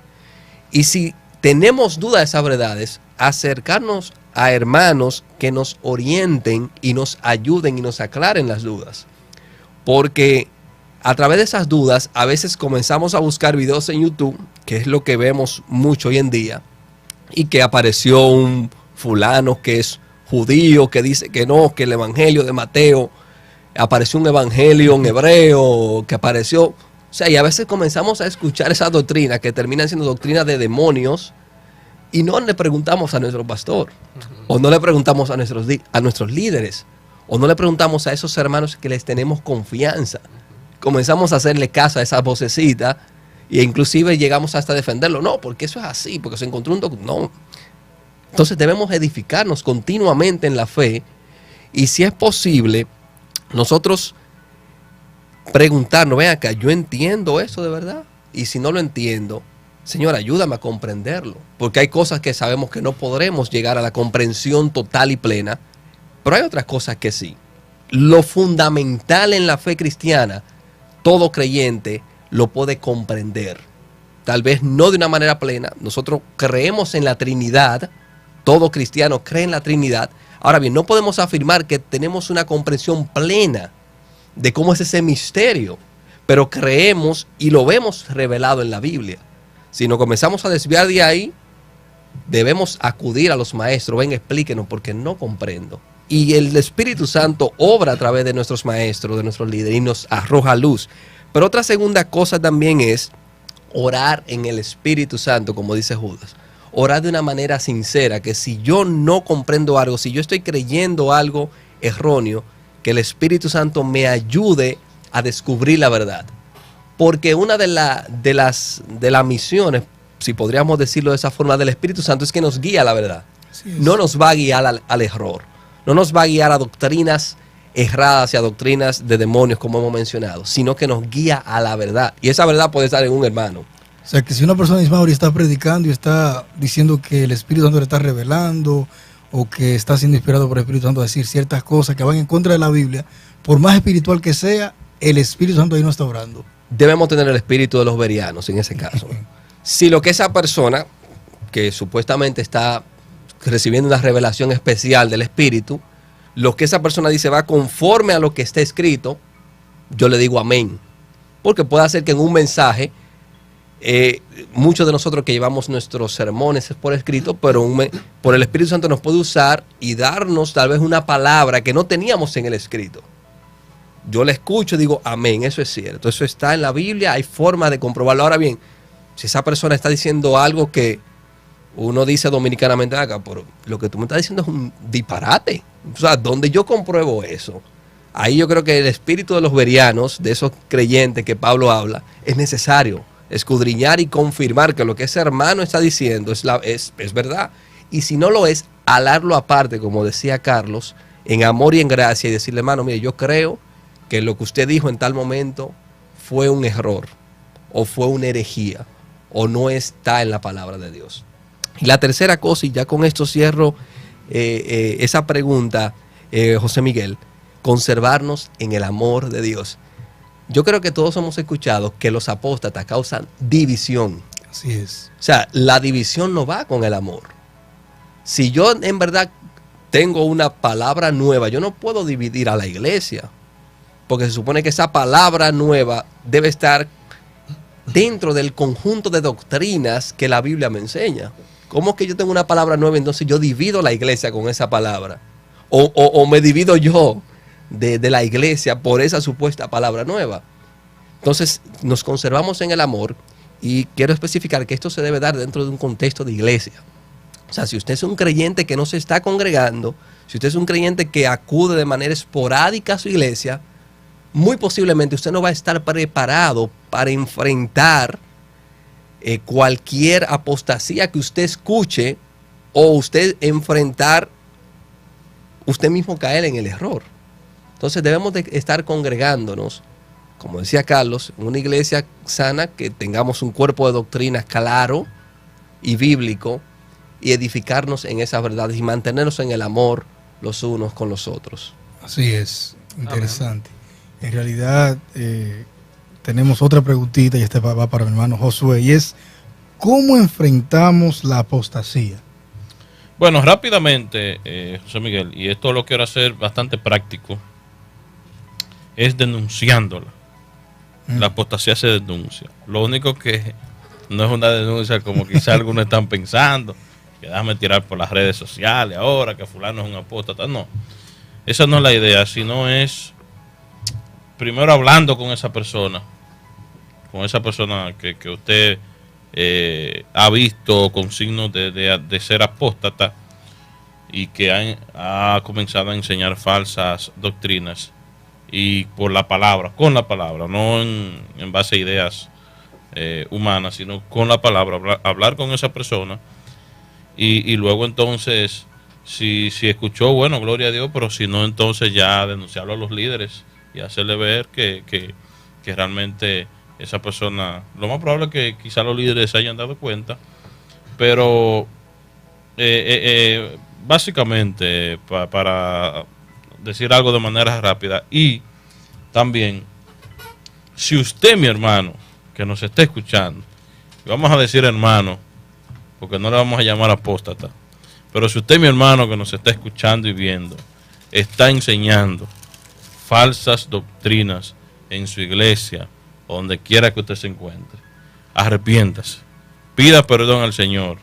Y si tenemos duda de esas verdades, acercarnos a hermanos que nos orienten y nos ayuden y nos aclaren las dudas. Porque a través de esas dudas, a veces comenzamos a buscar videos en YouTube, que es lo que vemos mucho hoy en día, y que apareció un fulano que es judío, que dice que no, que el evangelio de Mateo, apareció un evangelio en hebreo, que apareció... O sea, y a veces comenzamos a escuchar esas doctrinas que terminan siendo doctrinas de demonios y no le preguntamos a nuestro pastor, o no le preguntamos a nuestros líderes, o no le preguntamos a esos hermanos que les tenemos confianza. Comenzamos a hacerle caso a esa vocecita e inclusive llegamos hasta defenderlo. No, porque eso es así, porque se encontró un doctor. No. Entonces debemos edificarnos continuamente en la fe y si es posible, nosotros preguntarnos, ven acá, ¿yo entiendo eso de verdad? Y si no lo entiendo, Señor, ayúdame a comprenderlo. Porque hay cosas que sabemos que no podremos llegar a la comprensión total y plena, pero hay otras cosas que sí. Lo fundamental en la fe cristiana, todo creyente lo puede comprender. Tal vez no de una manera plena. Nosotros creemos en la Trinidad. Todo cristiano cree en la Trinidad. Ahora bien, no podemos afirmar que tenemos una comprensión plena de cómo es ese misterio, pero creemos y lo vemos revelado en la Biblia. Si nos comenzamos a desviar de ahí, debemos acudir a los maestros. Ven, explíquenos porque no comprendo. Y el Espíritu Santo obra a través de nuestros maestros, de nuestros líderes y nos arroja luz. Pero otra segunda cosa también es orar en el Espíritu Santo, como dice Judas. Orar de una manera sincera, que si yo no comprendo algo, si yo estoy creyendo algo erróneo, que el Espíritu Santo me ayude a descubrir la verdad. Porque una de las misiones, si podríamos decirlo de esa forma, del Espíritu Santo es que nos guía a la verdad. No nos va a guiar al error. No nos va a guiar a doctrinas erradas y a doctrinas de demonios, como hemos mencionado, sino que nos guía a la verdad. Y esa verdad puede estar en un hermano. O sea, que si una persona Ismauri está predicando y está diciendo que el Espíritu Santo le está revelando o que está siendo inspirado por el Espíritu Santo a decir ciertas cosas que van en contra de la Biblia, por más espiritual que sea, el Espíritu Santo ahí no está orando. Debemos tener el espíritu de los berianos en ese caso. Si lo que esa persona, que supuestamente está recibiendo una revelación especial del Espíritu, lo que esa persona dice va conforme a lo que está escrito, yo le digo amén. Porque puede ser que en un mensaje, muchos de nosotros que llevamos nuestros sermones es por escrito, pero por el Espíritu Santo nos puede usar y darnos tal vez una palabra que no teníamos en el escrito. Yo le escucho y digo amén, eso es cierto, eso está en la Biblia, hay forma de comprobarlo. Ahora bien, si esa persona está diciendo algo que uno dice dominicanamente acá, pero lo que tú me estás diciendo es un disparate. O sea, ¿dónde yo compruebo eso? Ahí yo creo que el espíritu de los berianos, de esos creyentes que Pablo habla, es necesario escudriñar y confirmar que lo que ese hermano está diciendo es verdad. Y si no lo es, alarlo aparte, como decía Carlos, en amor y en gracia, y decirle, hermano, mire, yo creo que lo que usted dijo en tal momento fue un error, o fue una herejía, o no está en la palabra de Dios. Y la tercera cosa, y ya con esto cierro esa pregunta, José Miguel, conservarnos en el amor de Dios. Yo creo que todos hemos escuchado que los apóstatas causan división. Así es. O sea, la división no va con el amor. Si yo en verdad tengo una palabra nueva, yo no puedo dividir a la iglesia, porque se supone que esa palabra nueva debe estar dentro del conjunto de doctrinas que la Biblia me enseña. ¿Cómo es que yo tengo una palabra nueva, entonces yo divido la iglesia con esa palabra? O me divido yo de la iglesia por esa supuesta palabra nueva. Entonces nos conservamos en el amor, y quiero especificar que esto se debe dar dentro de un contexto de iglesia. O sea, si usted es un creyente que no se está congregando, si usted es un creyente que acude de manera esporádica a su iglesia, muy posiblemente usted no va a estar preparado para enfrentar cualquier apostasía que usted escuche, o usted enfrentar, usted mismo caer en el error. Entonces debemos de estar congregándonos, como decía Carlos, en una iglesia sana, que tengamos un cuerpo de doctrinas claro y bíblico, y edificarnos en esas verdades y mantenernos en el amor los unos con los otros. Así es, interesante. En realidad tenemos otra preguntita, y esta va para mi hermano Josué, y es: ¿cómo enfrentamos la apostasía? Bueno, rápidamente, José Miguel, y esto lo quiero hacer bastante práctico, es denunciándola. La apostasía se denuncia. Lo único que no es una denuncia como quizá algunos están pensando, que déjame tirar por las redes sociales ahora, que fulano es un apóstata. No, esa no es la idea, sino es primero hablando con esa persona que usted ha visto con signos de ser apóstata, y que ha comenzado a enseñar falsas doctrinas, y por la palabra, con la palabra, no en base a ideas humanas, sino con la palabra, hablar con esa persona, y luego entonces, si escuchó, bueno, gloria a Dios, pero si no, entonces ya denunciarlo a los líderes y hacerle ver que realmente esa persona, lo más probable es que quizá los líderes se hayan dado cuenta, pero básicamente, para decir algo de manera rápida, y también, si usted, mi hermano, que nos está escuchando, y vamos a decir hermano, porque no le vamos a llamar apóstata, pero si usted, mi hermano, que nos está escuchando y viendo, está enseñando falsas doctrinas en su iglesia, o donde quiera que usted se encuentre, arrepiéntase, pida perdón al Señor,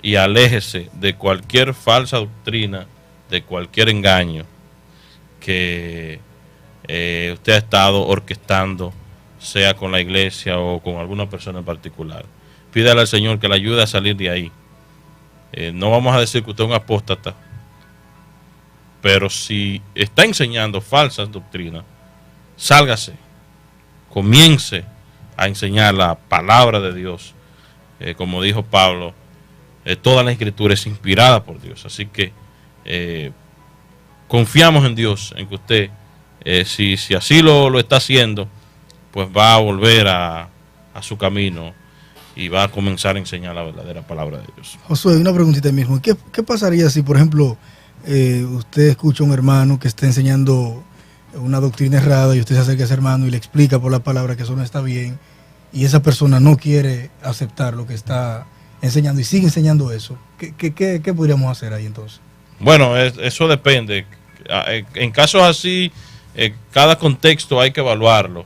y aléjese de cualquier falsa doctrina, de cualquier engaño que usted ha estado orquestando, sea con la iglesia o con alguna persona en particular. Pídale al Señor que le ayude a salir de ahí. No vamos a decir que usted es un apóstata, pero si está enseñando falsas doctrinas, sálgase, comience a enseñar la palabra de Dios. Como dijo Pablo, toda la escritura es inspirada por Dios, así que confiamos en Dios, en que usted, si así lo está haciendo, pues va a volver a su camino y va a comenzar a enseñar la verdadera palabra de Dios. Josué, una preguntita mismo. ¿Qué pasaría si, por ejemplo, usted escucha a un hermano que está enseñando una doctrina errada, y usted se acerca a ese hermano y le explica por la palabra que eso no está bien, y esa persona no quiere aceptar lo que está enseñando y sigue enseñando eso? ¿Qué podríamos hacer ahí entonces? Bueno, eso depende. En casos así, cada contexto hay que evaluarlo,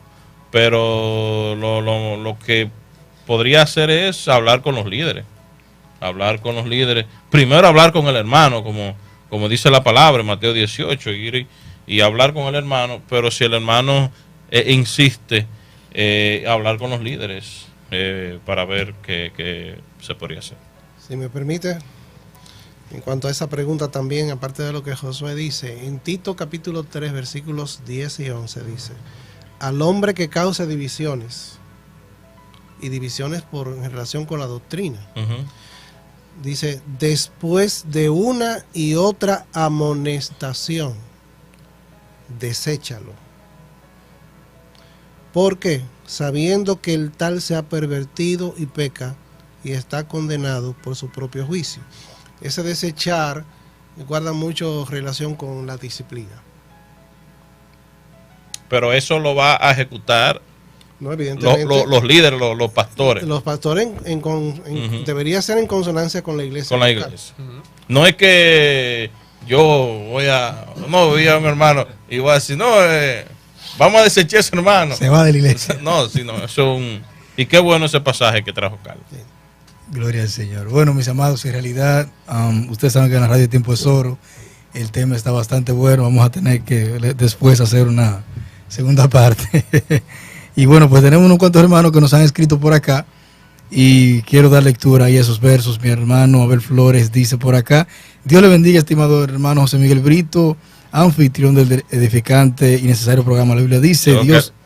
pero lo que podría hacer es hablar con los líderes. Primero hablar con el hermano, como dice la palabra en Mateo 18, ir y hablar con el hermano, pero si el hermano insiste, hablar con los líderes para ver qué se podría hacer. Si me permite, en cuanto a esa pregunta también, aparte de lo que Josué dice, en Tito capítulo 3, versículos 10 y 11 dice: al hombre que cause divisiones, y divisiones en relación con la doctrina, dice, después de una y otra amonestación, deséchalo. ¿Por qué? Sabiendo que el tal se ha pervertido y peca, y está condenado por su propio juicio. Ese desechar guarda mucho relación con la disciplina. Pero eso lo va a ejecutar no, evidentemente, los líderes, los pastores. Los pastores debería ser en consonancia con la iglesia. Con la iglesia. No es que yo voy a un hermano y voy a decir, no, vamos a desechar a ese hermano. Se va de la iglesia. No, sino eso es un... Y qué bueno ese pasaje que trajo Carlos. Sí. Gloria al Señor. Bueno, mis amados, en realidad, ustedes saben que en la radio Tiempo es Oro el tema está bastante bueno. Vamos a tener que después hacer una segunda parte. Y bueno, pues tenemos unos cuantos hermanos que nos han escrito por acá y quiero dar lectura ahí a esos versos. Mi hermano Abel Flores dice por acá: Dios le bendiga, estimado hermano José Miguel Brito, anfitrión del edificante y necesario programa La Biblia Dice.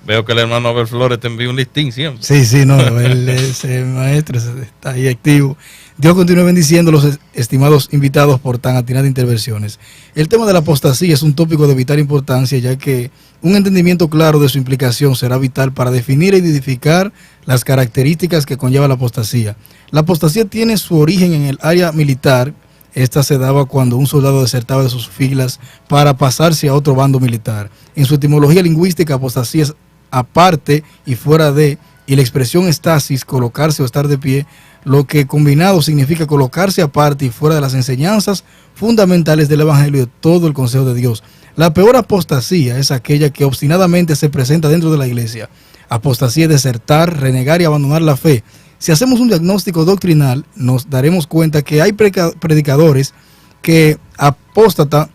Veo que el hermano Abel Flores te envía un listín siempre. Sí, no, él es el maestro, está ahí activo. Dios continúe bendiciendo a los estimados invitados por tan atinadas intervenciones. El tema de la apostasía es un tópico de vital importancia, ya que un entendimiento claro de su implicación será vital para definir e identificar las características que conlleva la apostasía. La apostasía tiene su origen en el área militar. Esta se daba cuando un soldado desertaba de sus filas para pasarse a otro bando militar. En su etimología lingüística, apostasía es aparte y fuera de, y la expresión estasis, colocarse o estar de pie, lo que combinado significa colocarse aparte y fuera de las enseñanzas fundamentales del Evangelio y de todo el consejo de Dios. La peor apostasía es aquella que obstinadamente se presenta dentro de la iglesia. Apostasía es desertar, renegar y abandonar la fe. Si hacemos un diagnóstico doctrinal, nos daremos cuenta que hay predicadores que apostatan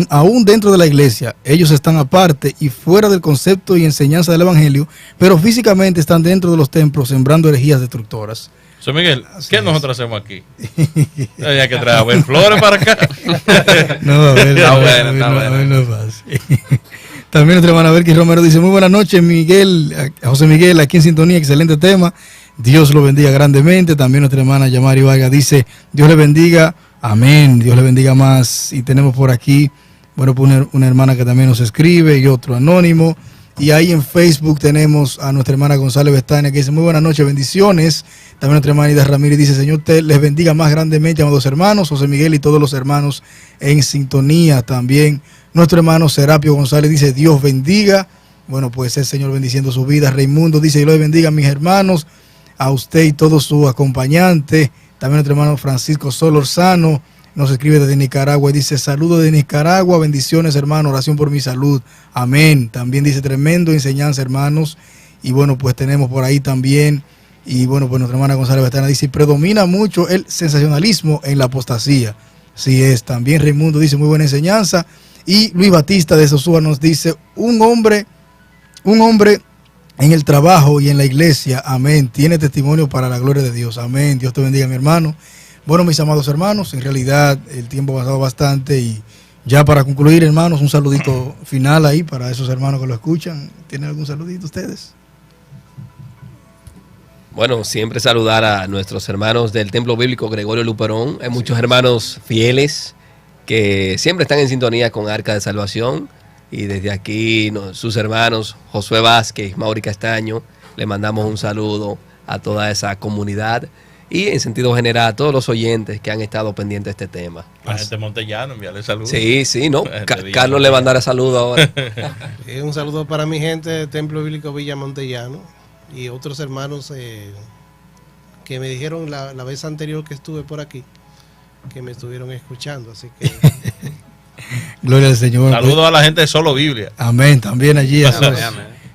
aún dentro de la iglesia. Ellos están aparte y fuera del concepto y enseñanza del Evangelio, pero físicamente están dentro de los templos sembrando herejías destructoras. José Miguel, ¿qué nosotros hacemos aquí? Hay que traer a Abel Flores para acá. No, no es fácil. También nuestra hermana Belkis Romero dice: muy buenas noches, José Miguel, aquí en sintonía, excelente tema. Dios lo bendiga grandemente. También nuestra hermana Yamari Vargas dice: Dios le bendiga. Amén, Dios le bendiga más. Y tenemos por aquí, bueno, pues una hermana que también nos escribe y otro anónimo. Y ahí en Facebook tenemos a nuestra hermana González Bestania que dice: muy buenas noches, bendiciones. También nuestra hermana Ida Ramírez dice: Señor, te les bendiga más grandemente, amados hermanos, José Miguel y todos los hermanos en sintonía. También nuestro hermano Serapio González dice: Dios bendiga. Bueno, pues el Señor bendiciendo su vida. Raimundo dice: Dios les bendiga, mis hermanos, a usted y todos sus acompañantes. También nuestro hermano Francisco Solorzano nos escribe desde Nicaragua y dice: saludos de Nicaragua, bendiciones hermano, oración por mi salud, amén. También dice: tremendo enseñanza hermanos. Y bueno, pues tenemos por ahí también, y bueno, pues nuestra hermana González Bestana dice: predomina mucho el sensacionalismo en la apostasía. Así es. También Raimundo dice: muy buena enseñanza. Y Luis Batista de Sosúa nos dice: un hombre en el trabajo y en la iglesia, amén, tiene testimonio para la gloria de Dios, amén. Dios te bendiga, mi hermano. Bueno, mis amados hermanos, en realidad el tiempo ha pasado bastante y ya para concluir, hermanos, un saludito final ahí para esos hermanos que lo escuchan. ¿Tienen algún saludito ustedes? Bueno, siempre saludar a nuestros hermanos del Templo Bíblico Gregorio Luperón. Hay muchos hermanos fieles que siempre están en sintonía con Arca de Salvación. Y desde aquí, sus hermanos Josué Vázquez, Mauri Castaño, le mandamos un saludo a toda esa comunidad y en sentido general a todos los oyentes que han estado pendientes de este tema. La gente de Montellano, enviarle saludos. Sí, ¿no? Carlos le mandará saludos ahora. Un saludo para mi gente del Templo Bíblico Villa Montellano y otros hermanos que me dijeron la vez anterior que estuve por aquí, que me estuvieron escuchando, así que... Gloria al Señor. Saludos a la gente de Solo Biblia. Amén. También allí a los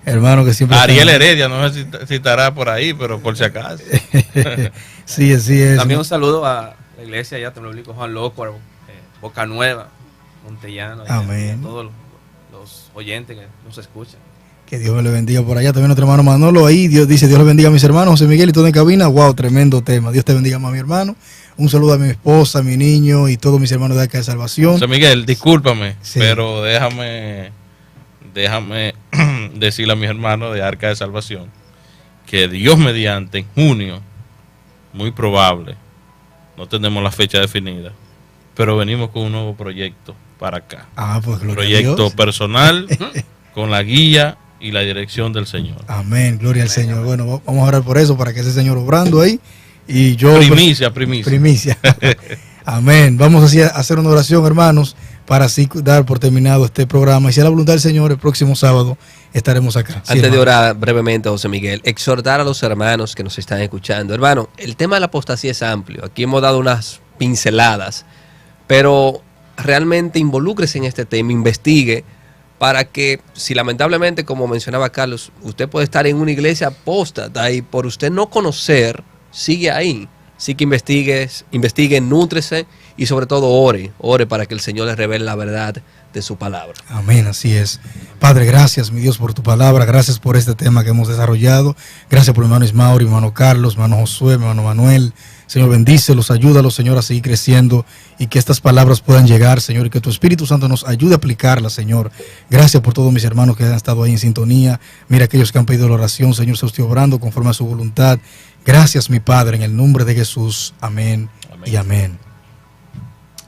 hermanos que siempre Ariel Heredia, no sé si estará por ahí, pero por si acaso. Sí, así es. También un saludo a la iglesia allá, Templo Bíblico Juan Loco, Boca Nueva, Montellano. Amén. A todos los oyentes que nos escuchan. Que Dios me le bendiga por allá. También nuestro hermano Manolo ahí. Dios dice: Dios le bendiga a mis hermanos, José Miguel y todo en cabina. Wow, tremendo tema. Dios te bendiga más, mi hermano. Un saludo a mi esposa, a mi niño y todos mis hermanos de Arca de Salvación. José Miguel, discúlpame, sí, pero déjame decirle a mis hermanos de Arca de Salvación que Dios mediante en junio, muy probable, no tenemos la fecha definida, pero venimos con un nuevo proyecto para acá. Pues gloria proyecto a Dios. Personal con la guía y la dirección del Señor. Amén, gloria al Señor. Bueno, vamos a orar por eso, para que ese Señor obrando ahí. Y yo, primicia. Amén. Vamos así a hacer una oración, hermanos, para así dar por terminado este programa. Y si es la voluntad del Señor, el próximo sábado estaremos acá. Antes de orar brevemente, José Miguel, exhortar a los hermanos que nos están escuchando. Hermano, el tema de la apostasía es amplio. Aquí hemos dado unas pinceladas, pero realmente involúcrese en este tema, investigue, para que, si lamentablemente, como mencionaba Carlos, usted puede estar en una iglesia apóstata y por usted no conocer, sigue ahí. Así que investigue, nútrese y sobre todo ore para que el Señor le revele la verdad de su palabra. Amén, así es. Padre, gracias, mi Dios, por tu palabra. Gracias por este tema que hemos desarrollado. Gracias por mi hermano Ismauri, mi hermano Carlos, mi hermano Josué, mi hermano Manuel. Señor, bendícelos, ayúdalos, Señor, a seguir creciendo y que estas palabras puedan llegar, Señor, y que tu Espíritu Santo nos ayude a aplicarlas, Señor. Gracias por todos mis hermanos que han estado ahí en sintonía. Mira aquellos que han pedido la oración, Señor, se esté obrando conforme a su voluntad. Gracias, mi Padre, en el nombre de Jesús. Amén, amén. Y amén.